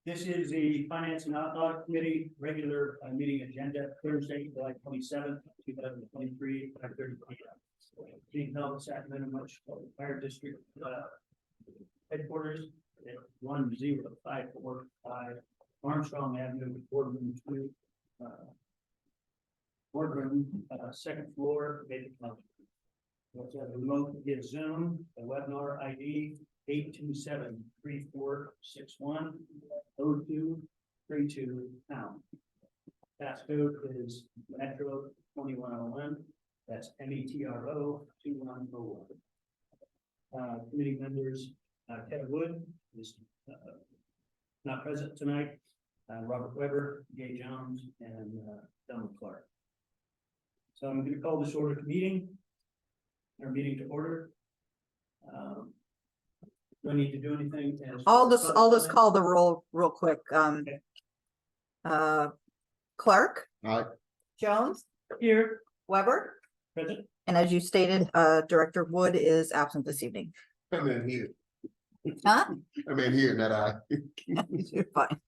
This is the Finance and Audit Committee regular meeting agenda, Thursday, July 27th, 2023, 5:30 p.m. Being held at Sacramento Much Fire District headquarters at 10545 Armstrong Avenue, Boardroom 2, Boardroom, second floor, vacant house. We also have a remote via Zoom, a webinar ID 827-3461-0232 #. Passcode is Metro 2101. That's METRO 2101. Committee members, Kevin Wood is not present tonight. Robert Weber, Gay Jones, and Donald Clark. So I'm going to call this order to meeting. Our meeting to order. Do I need to do anything? I'll just call the roll real quick. Okay. Clark, Aye. Jones, Here. Weber, Present. and as you stated, Director Wood is absent this evening. I'm in here. Huh? I'm in here, not I. You're fine.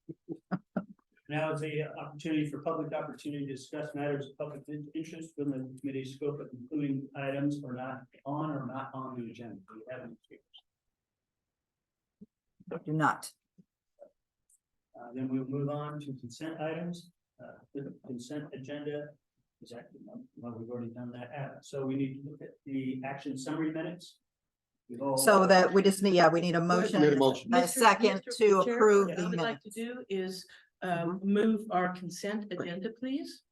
Now is the opportunity for public opportunity to discuss matters of public interest within the committee's scope, including items or not on the agenda. Do you have any speakers? Do not. Then we'll move on to consent items. The consent agenda is actually, well, we've already done that. So we need to look at the action summary minutes. So that we just need, we need a motion, Need a motion. a second to Chair, approve what the I would like to minutes. do is move our consent agenda, please,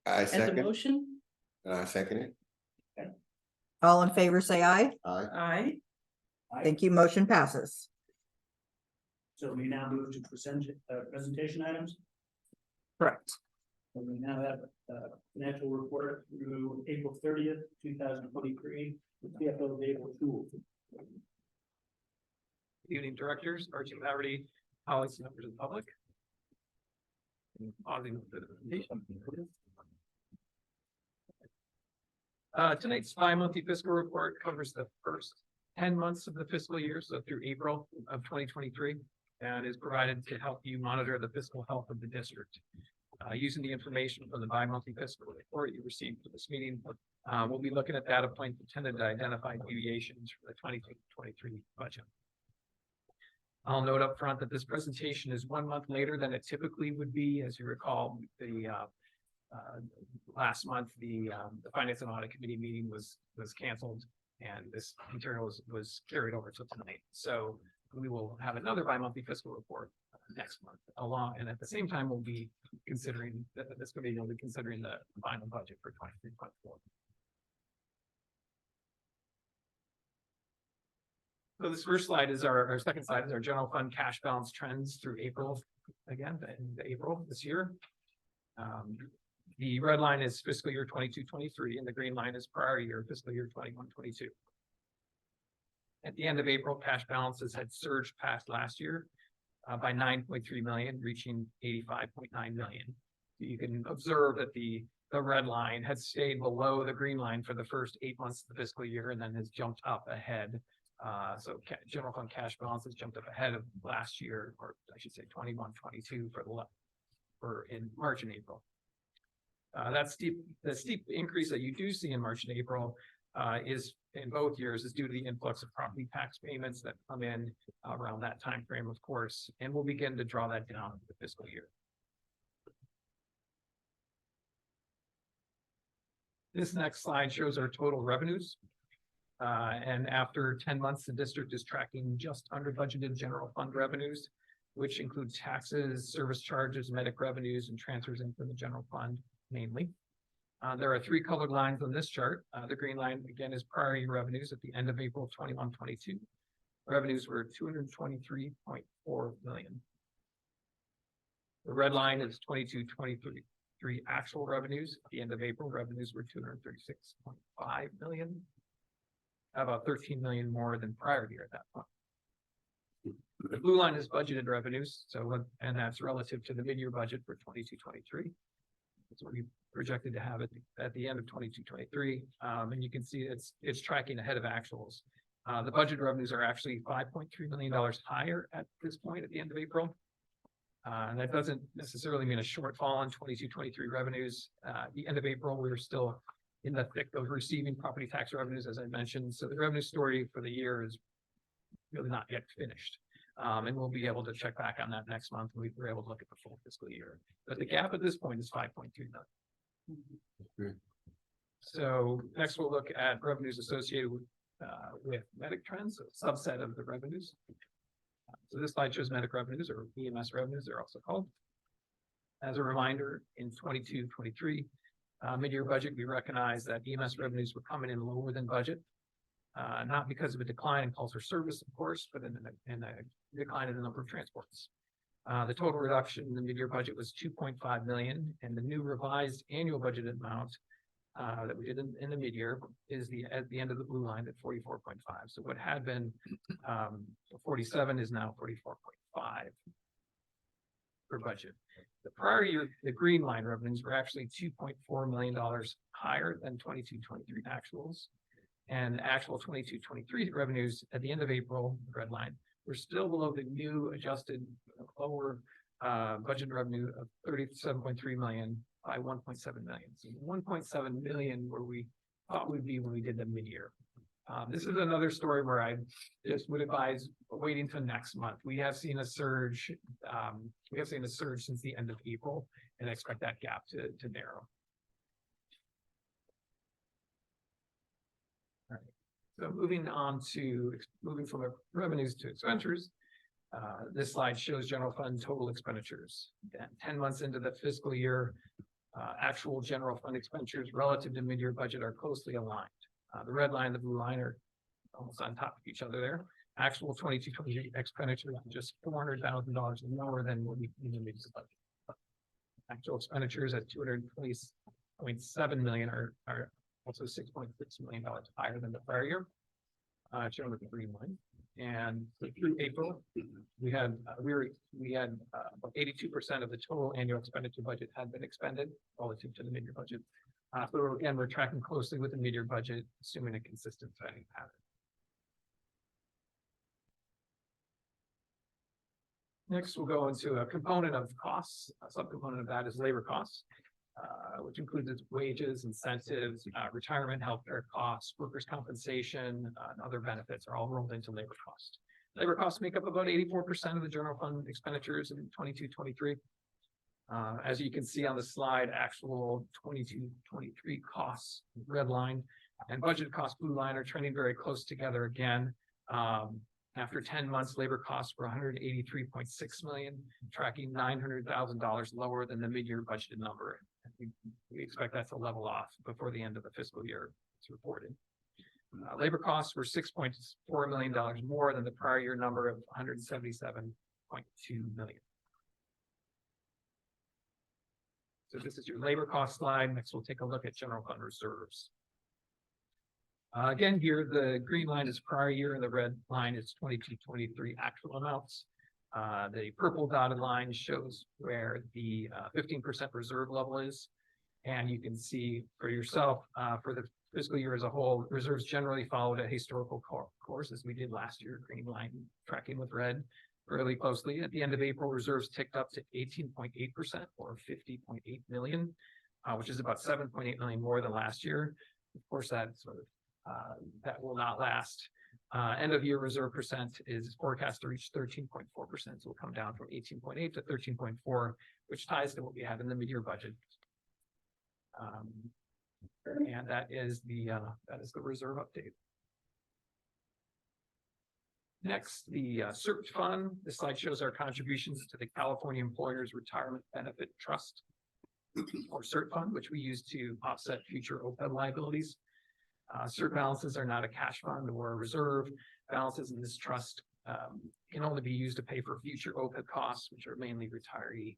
I as a second, motion. and I second it. All in favor, say aye. Aye. Aye. Thank you. Motion passes. So we now move to presentation items. Correct. And we now have financial report through April 30th, 2023. CFO Dable Tool. Good evening, directors, Archie Laverty, colleagues, members of the public. Pausing the presentation. Tonight's bi-monthly fiscal report covers the first 10 months of the fiscal year, so through April of 2023, and is provided to help you monitor the fiscal health of the district. Using the information from the bi-monthly fiscal report you received for this meeting, we'll be looking at data points intended to identify deviations for the 2023 budget. I'll note up front that this presentation is 1 month later than it typically would be. As you recall, the last month, the Finance and Audit Committee meeting was canceled, and this material was carried over to tonight. So we will have another bi-monthly fiscal report next month and at the same time, we'll be considering this committee will be considering the final budget for 23-24. So this first slide is our second slide is our general fund cash balance trends through April, again, in April this year. The red line is fiscal year 22-23, and the green line is prior year, fiscal year 21-22. At the end of April, cash balances had surged past last year by 9.3 million, reaching 85.9 million. You can observe that the red line had stayed below the green line for the first 8 months of the fiscal year and then has jumped up ahead. So general fund cash balances jumped up ahead of last year, or I should say 21-22 for in March and April. The steep increase that you do see in March and April is in both years is due to the influx of property tax payments that come in around that time frame, of course, and we'll begin to draw that down for the fiscal year. This next slide shows our total revenues. And after 10 months, the district is tracking just under budgeted general fund revenues, which includes taxes, service charges, medic revenues, and transfers into the general fund mainly. There are 3 colored lines on this chart. The green line, again, is prior year revenues at the end of April 21-22. Revenues were 223.4 million. The red line is 22-23 actual revenues. At the end of April, revenues were 236.5 million. About 13 million more than prior year at that point. The blue line is budgeted revenues, and that's relative to the mid-year budget for 22-23. That's what we projected to have at the end of 22-23. And you can see it's tracking ahead of actuals. The budget revenues are actually $5.3 million higher at this point at the end of April. And that doesn't necessarily mean a shortfall in 22-23 revenues. At the end of April, we were still in the thick of receiving property tax revenues, as I mentioned. So the revenue story for the year is really not yet finished. And we'll be able to check back on that next month when we're able to look at the full fiscal year. But the gap at this point is 5.2 million. So next we'll look at revenues associated with medic trends, a subset of the revenues. So this slide shows medic revenues, or EMS revenues, they're also called. As a reminder, in 22-23 mid-year budget, we recognized that EMS revenues were coming in lower than budget. Not because of a decline in calls for service, of course, but in a decline in the number of transports. The total reduction in the mid-year budget was 2.5 million, and the new revised annual budgeted amount that we did in the mid-year is at the end of the blue line at 44.5. So what had been 47 is now 44.5 per budget. The prior year, the green line revenues were actually $2.4 million higher than 22-23 actuals. And actual 22-23 revenues at the end of April, the red line, were still below the new adjusted lower budget revenue of 37.3 million by 1.7 million. So 1.7 million where we thought we'd be when we did the mid-year. This is another story where I just would advise waiting till next month. We have seen a surge. Since the end of April, and I expect that gap to narrow. All right. So moving from revenues to expenditures. This slide shows general fund total expenditures. 10 months into the fiscal year, actual general fund expenditures relative to mid-year budget are closely aligned. The red line and the blue line are almost on top of each other there. Actual 22-23 expenditures are just $400,000 lower than what we in the mid-year budget. Actual expenditures at $220.7 million are also $6.6 million higher than the prior year, shown with the green line. And so through April, we had about 82% of the total annual expenditure budget had been expended relative to the mid-year budget. So again, we're tracking closely with the mid-year budget, assuming a consistent spending pattern. Next, we'll go into a component of costs. A subcomponent of that is labor costs, which includes its wages, incentives, retirement, healthcare costs, workers' compensation, and other benefits are all rolled into labor costs. Labor costs make up about 84% of the general fund expenditures in 22-23. As you can see on the slide, actual 22-23 costs, red line, and budget costs, blue line, are trending very close together again. After 10 months, labor costs were $183.6 million, tracking $900,000 lower than the mid-year budgeted number. We expect that to level off before the end of the fiscal year, it's reported. Labor costs were $6.4 million more than the prior year number of $177.2 million. So this is your labor cost slide. Next, we'll take a look at general fund reserves. Again, here, the green line is prior year and the red line is 22-23 actual amounts. The purple dotted line shows where the 15% reserve level is. And you can see for yourself, for the fiscal year as a whole, reserves generally followed a historical course as we did last year, green line tracking with red fairly closely. At the end of April, reserves ticked up to 18.8% or 50.8 million, which is about 7.8 million more than last year. Of course, that that will not last. End of year reserve percent is forecast to reach 13.4%. So we'll come down from 18.8 to 13.4, which ties to what we have in the mid-year budget. And that is the reserve update. Next, the CERT fund. This slide shows our contributions to the California Employers Retirement Benefit Trust, or CERT fund, which we use to offset future OPEB liabilities. CERT balances are not a cash fund or a reserve. Balances in this trust can only be used to pay for future OPEB costs, which are mainly retiree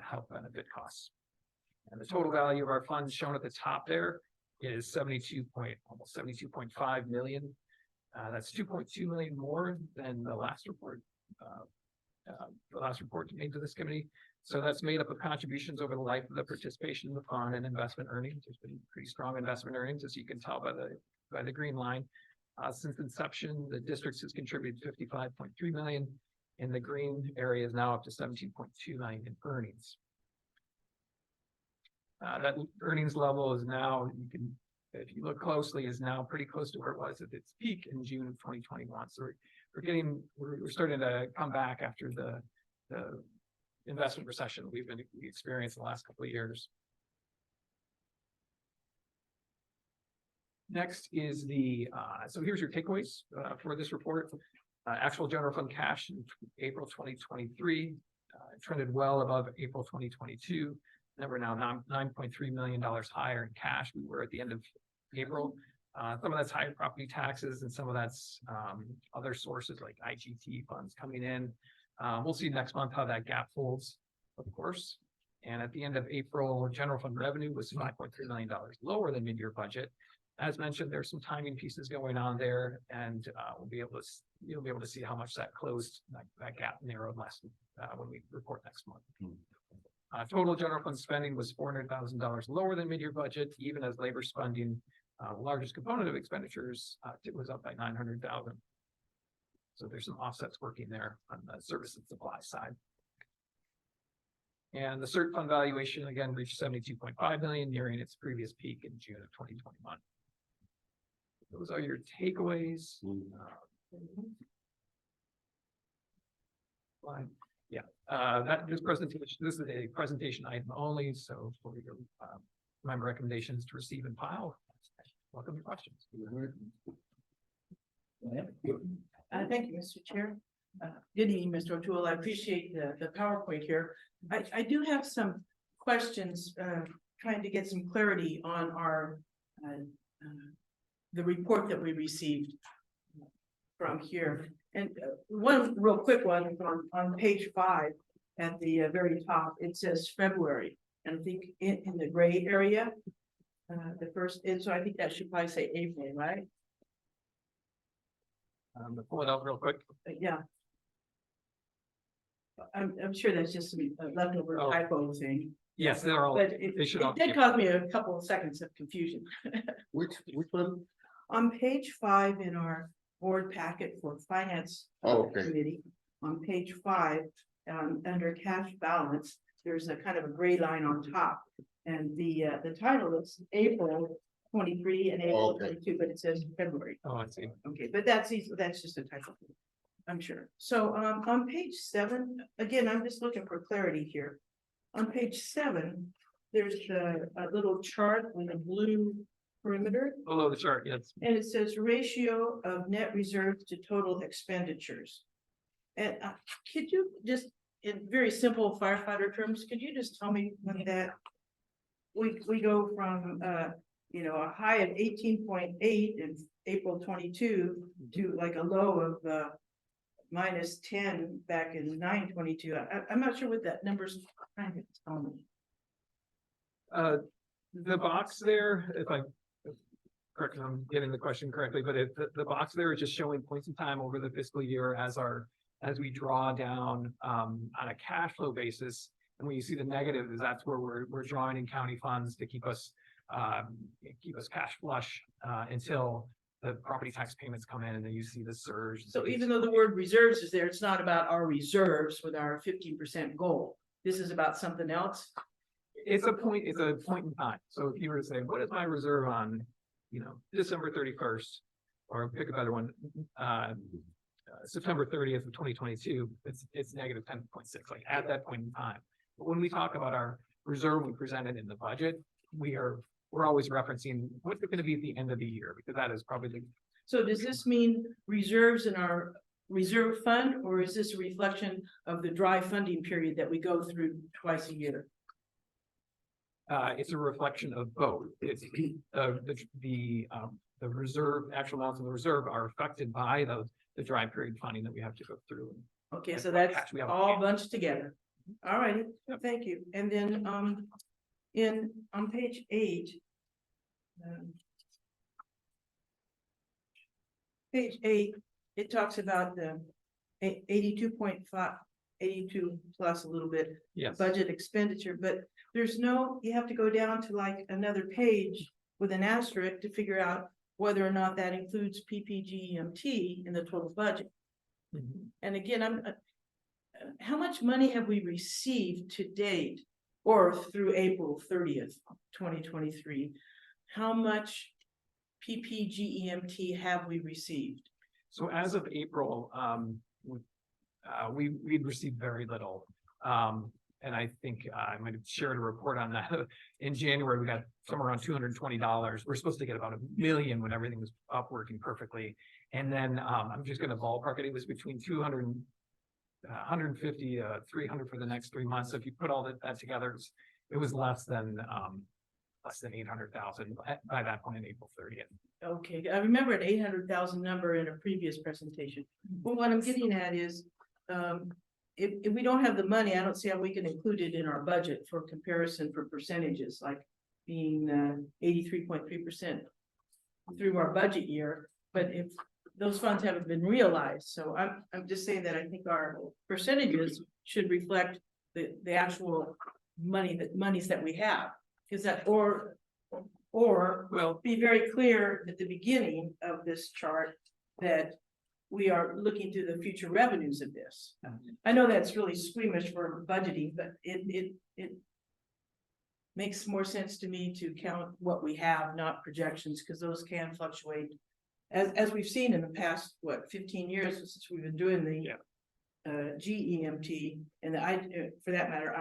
health benefit costs. And the total value of our funds shown at the top there is almost 72.5 million. That's 2.2 million more than the last report. Made to this committee. So that's made up of contributions over the life of the participation in the fund and investment earnings. There's been pretty strong investment earnings, as you can tell by the green line. Since inception, the districts has contributed 55.3 million, And the green area is now up to 17.2 million in earnings. That earnings level is now, you can, if you look closely, is now pretty close to where it was at its peak in June of 2021. So we're starting to come back after the investment recession we experienced in the last couple of years. Next is so here's your takeaways for this report. Actual general fund cash in April 2023 trended well above April 2022. And we're now $9.3 million higher in cash. We were at the end of April. Some of that's higher property taxes and some of that's other sources like IGT funds coming in. We'll see next month how that gap holds, of course. And at the end of April, general fund revenue was $5.3 million lower than mid-year budget. As mentioned, there's some timing pieces going on there, and you'll be able to see how much that closed, that gap narrowed less when we report next month. Total general fund spending was $400,000 lower than mid-year budget, even as labor spending, the largest component of expenditures, it was up by $900,000. So there's some offsets working there on the service and supply side. And the cert fund valuation again reached 72.5 million, nearing its previous peak in June of 2021. Those are your takeaways. This is a presentation item only. So for your my recommendations to receive and file. Welcome your questions. Thank you, Mr. Chair. Good evening, Mr. O'Toole. I appreciate the PowerPoint here. I do have some questions, trying to get some clarity on our the report that we received from here. And one real quick one on page 5 at the very top, it says February. And I think in the gray area, the first, and so I think that should probably say April, right? Pull it out real quick. Yeah. I'm sure that's just some leftover typo thing. Yes, they're all. But They should all it did be- cause me a couple of seconds of confusion. Which one? On page 5 in our board packet for finance Oh, okay. committee, on page 5, under cash balance, there's a kind of a gray line on top. And the title is April 23 and April Okay. 22, but it says February. Oh, I see. Okay, but that's just a typo, I'm sure. So on page 7, again, I'm just looking for clarity here. On page 7, there's a little chart with a blue perimeter, Below the chart, yes. and it says ratio of net reserves to total expenditures. And could you just, in very simple firefighter terms, could you just tell me when that we go from a high of 18.8 in April 22 to like a low of minus 10 back in 9/22. I'm not sure what that number's trying to tell me. The box there, if I'm getting the question correctly, but the box there is just showing points in time over the fiscal year as we draw down on a cash flow basis. And when you see the negative, that's where we're drawing in county funds to keep us cash flush until the property tax payments come in, and then you see the surge. So even though the word reserves is there, it's not about our reserves with our 15% goal. This is about something else. It's a point in time. So if you were to say, what is my reserve on, December 31st, or pick a better one, September 30th of 2022, it's negative 10.6, like at that point in time. But when we talk about our reserve we presented in the budget, we're always referencing what's it going to be at the end of the year, because that is probably the. So does this mean reserves in our reserve fund, or is this a reflection of the dry funding period that we go through twice a year? It's a reflection of both. It's the reserve, actual amounts of the reserve are affected by the dry period funding that we have to go through. Okay, And so that's cash we have all on hand. bunched together. All righty, Yep. thank you. And then on page 8. Page 8, it talks about the 82.5, 82 plus a little bit Yes. budget expenditure, but you have to go down to like another page with an asterisk to figure out whether or not that includes PPGMT in the total budget. Mhm. And again, how much money have we received to date or through April 30th, 2023? How much PPGEMT have we received? So as of April, we'd received very little. And I think I might have shared a report on that. In January, we got somewhere around $220. We're supposed to get about $1 million when everything was up working perfectly. And then I'm just gonna ballpark it. It was between 150 300 for the next 3 months. So if you put all that together, it was less than 800,000 by that point in April 30th. Okay, I remember an 800,000 number in a previous presentation. Well, what I'm getting at is, if we don't have the money, I don't see how we can include it in our budget for comparison for percentages, like being 83.3% through our budget year. But if those funds haven't been realized, so I'm just saying that I think our percentages should reflect the actual monies that we have. Is that, or Well, be very clear at the beginning of this chart that we are looking to the future revenues of this. I know that's really squeamish for budgeting, but it makes more sense to me to count what we have, not projections, because those can fluctuate. As we've seen in the past, 15 years since we've been doing the GEMT and for that matter,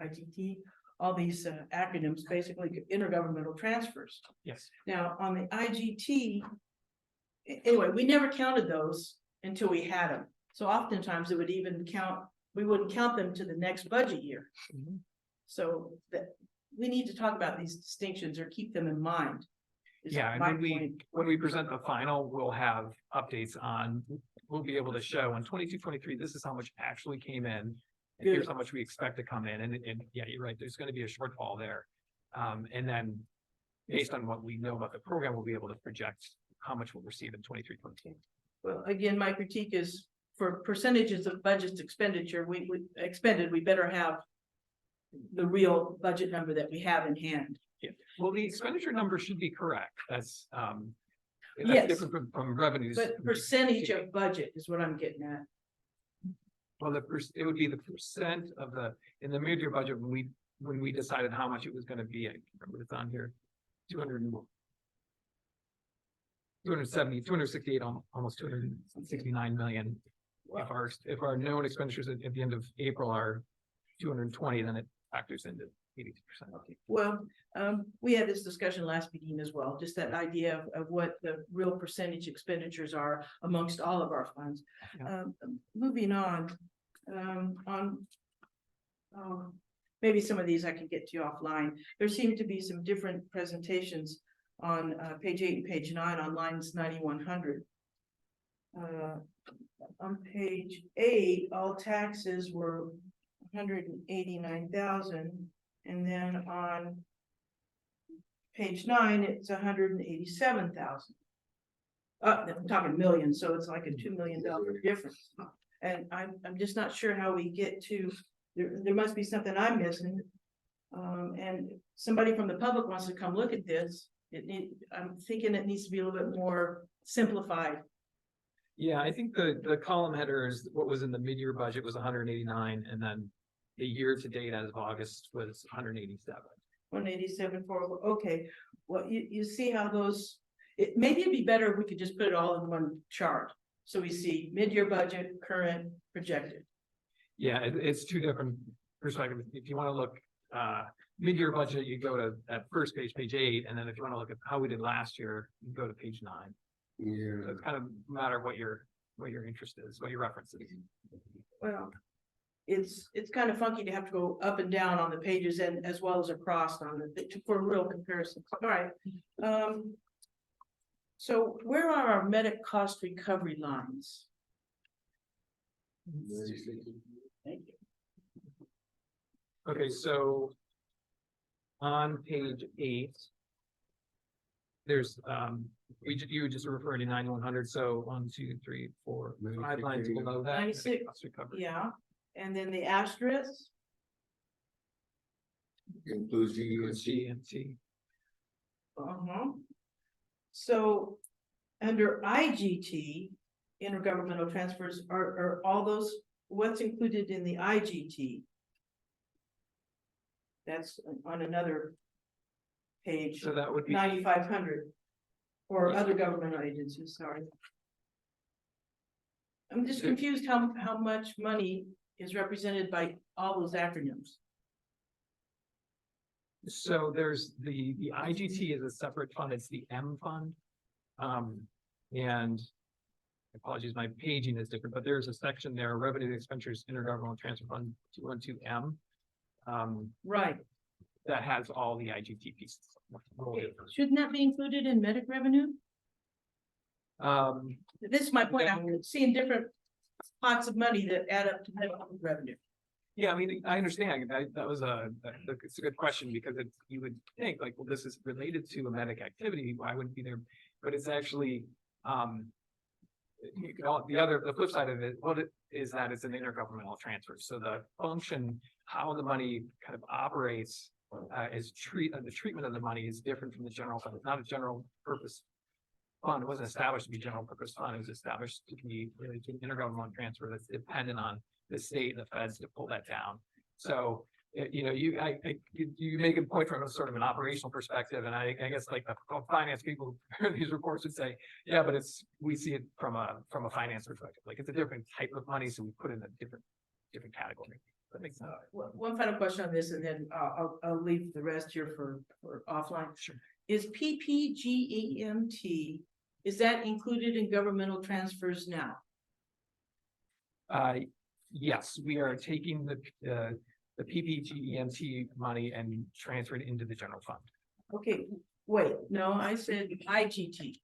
IGT, all these acronyms, basically intergovernmental transfers. yes. Now, on the IGT, anyway, we never counted those until we had them. So oftentimes it would even count, we wouldn't count them to the next budget year. Mhm. So that we need to talk about these distinctions or keep them in mind. is Yeah, and my when point. we present the final, we'll have updates on, we'll be able to show in 22-23, this is how much actually came in. And here's Good. how much we expect to come in. And yeah, you're right, there's gonna be a shortfall there. And then based on what we know about the program, we'll be able to project how much we'll receive in 23-24. Well, again, my critique is for percentages of budget expenditure, we expended, we better have the real budget number that we have in hand. Yeah, well, the expenditure number should be correct. That's Yes. different from revenues. But percentage of budget is what I'm getting at. Well, it would be the percent of in the mid-year budget when we decided how much it was gonna be. I can't remember, it's on here. 268, almost 269 million. If our known expenditures at the end of April are 220, then it factors into 82%. Okay, well, we had this discussion last meeting as well, just that idea of what the real percentage expenditures are amongst all of our funds. Yeah. Moving on, maybe some of these I can get to you offline. There seem to be some different presentations on page 8 and page 9 on lines 9100. On page 8, all taxes were 189,000. And then on page 9, it's 187,000. I'm talking millions, so it's like a $2 million difference. And I'm just not sure how we get to, there must be something I'm missing. And somebody from the public wants to come look at this. I'm thinking it needs to be a little bit more simplified. Yeah, I think the column header is what was in the mid-year budget was 189, and then the year to date as of August was 187. 187 for, okay, well, you see how those, maybe it'd be better if we could just put it all in one chart. So we see mid-year budget, current, projected. Yeah, it's two different perspectives. If you want to look mid-year budget, you go to that first page, page 8, and then if you want to look at how we did last year, you go to page 9. Yeah. So it's kind of a matter of what your interest is, what your reference is. Well, it's kind of funky to have to go up and down on the pages and as well as across on for real comparisons. All right. So where are our medic cost recovery lines? Thank you. Okay, so on page 8, there's you would just refer to 9100. So 1, 2, 3, 4, 5 lines below that. 96, cost recovery. yeah. And then the asterisk, Includes G GEC. and T. So under IGT, intergovernmental transfers, are all those what's included in the IGT? That's on another page, So that would be, 9,500. Or other governmental agencies, sorry. I'm just confused how much money is represented by all those acronyms. so there's the IGT is a separate fund, it's the M fund. And apologies, my paging is different, but there's a section there, revenue expenditures intergovernmental transfer fund 212M. Right. That has all the IGT pieces. Okay. Shouldn't that be included in medic revenue? This is my point. I'm seeing different pots of money that add up to medical revenue. Yeah, I mean, I understand. It's a good question because you would think like, well, this is related to a medic activity. Why wouldn't it be there? But it's actually, the flip side of it, is that it's an intergovernmental transfer. So the function, how the money kind of operates, the treatment of the money is different from the general fund. It's not a general purpose fund. It wasn't established to be general purpose fund. It was established to be really to an intergovernmental transfer that's dependent on the state and the feds to pull that down. So, you make a point from a sort of an operational perspective, and I guess like the finance people these reports would say, yeah, but we see it from a finance perspective. Like it's a different type of money, so we put in a different category. That makes sense. One final question on this, and then I'll leave the rest here for offline. Sure. Is PPGEMT, is that included in governmental transfers now? Yes, we are taking the PPGEMT money and transferring it into the general fund. Okay, wait, no, I said IGT.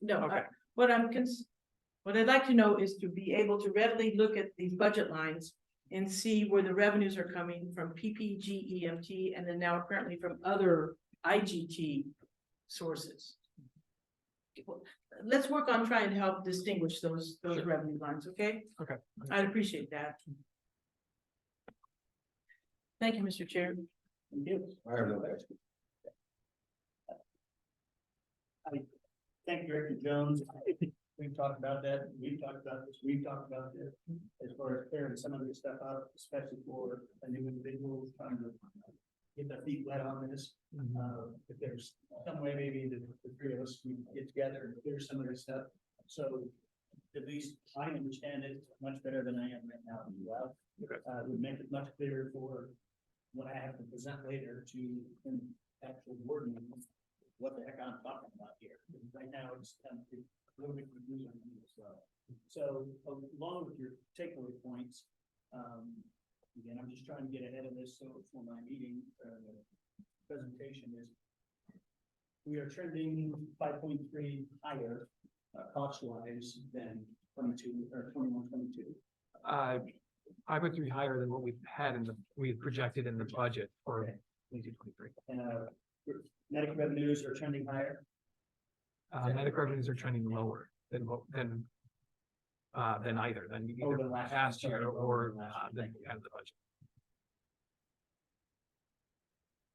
No, Okay. what I'd like to know is to be able to readily look at these budget lines and see where the revenues are coming from PPGEMT and then now apparently from other IGT sources. Let's work on trying to help distinguish those Sure. revenue lines, okay? Okay. I'd appreciate that. Thank you, Mr. Chair. Thank you. I have no question. Thank you, Director Jones. We've talked about that. We've talked about this. We've talked about this as far as clearing some of this stuff out, especially for a new individual trying to get their feet wet on this. If there's some way, maybe the three of us can get together and clear some of this stuff. So at least I understand it much better than I am right now as well. Okay. It would make it much clearer for what I have to present later to an actual board meeting, what the heck I'm talking about here. Right now, it's kind of a little bit confusing to me as well. So along with your takeaway points, again, I'm just trying to get ahead of this. So for my meeting, presentation is, we are trending 5.3 higher cost wise than 22 or 21, 22. 5.3 higher than what we've had we had projected in the budget for 2023. And medical revenues are trending higher. Medical revenues are trending lower than either than either Over the last year year, or over the last than year. we had in the budget.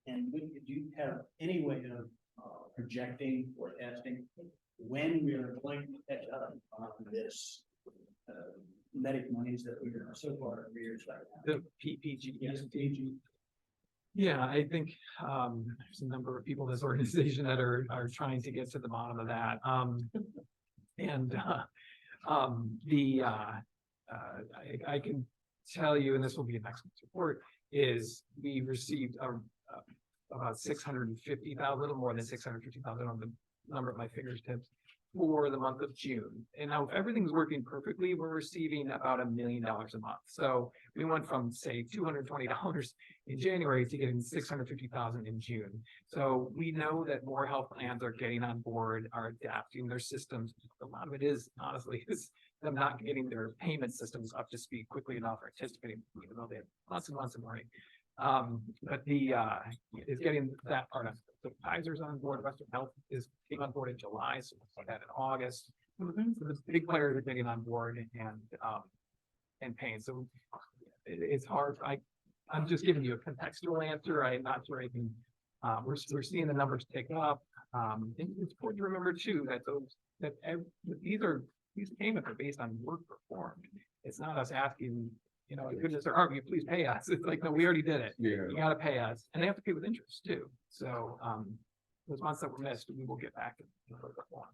And do you have any way of projecting or testing when we are going to catch up on this medic monies that we are so far in arrears right now? The PPG. Yes, PG. Yeah, I think there's a number of people in this organization that are trying to get to the bottom of that. I can tell you, and this will be an next report, is we received about 650,000, a little more than 650,000 on the number of my fingertips for the month of June. And now if everything's working perfectly, we're receiving about $1 million a month. So we went from say $220 in January to getting 650,000 in June. So we know that more health plans are getting on board, are adapting their systems. A lot of it is honestly is them not getting their payment systems up to speed quickly enough or anticipating, even though they have lots and lots of money. But is getting that part of. So Kaiser's on board, Western Health came on board in July, so we'll see that in August. So the big players are getting on board and paying. So it's hard. I'm just giving you a contextual answer. I'm not sure I can. We're seeing the numbers tick up. And it's important to remember too that these are these payments are based on work performed. It's not us asking, you know, goodness, or you please pay us. It's like, no, we already did it. Yeah. You gotta pay us, and they have to pay with interest too. So, those months that were missed, we will get back to perform.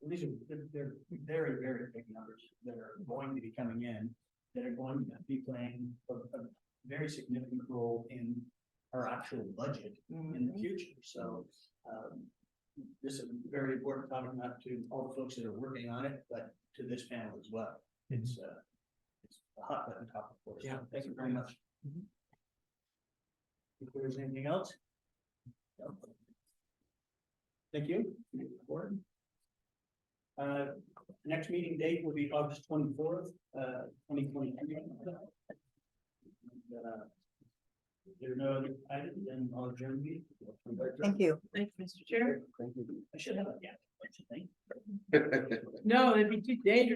These are, they're very, very big numbers that are going to be coming in, that are going to be playing a very significant role in our actual budget in the future. So, this is a very important topic, not to all the folks that are working on it, but to this panel as well. It's a hot button topic for us. Yeah. Thank you very much. If there's anything else? No. Thank you. Board. Next meeting date will be August 24th, 2023. There are no other items, then I'll adjourn the meeting. Thank you. Thank you, Mr. Chair. I should have, yeah. No, it'd be too dangerous.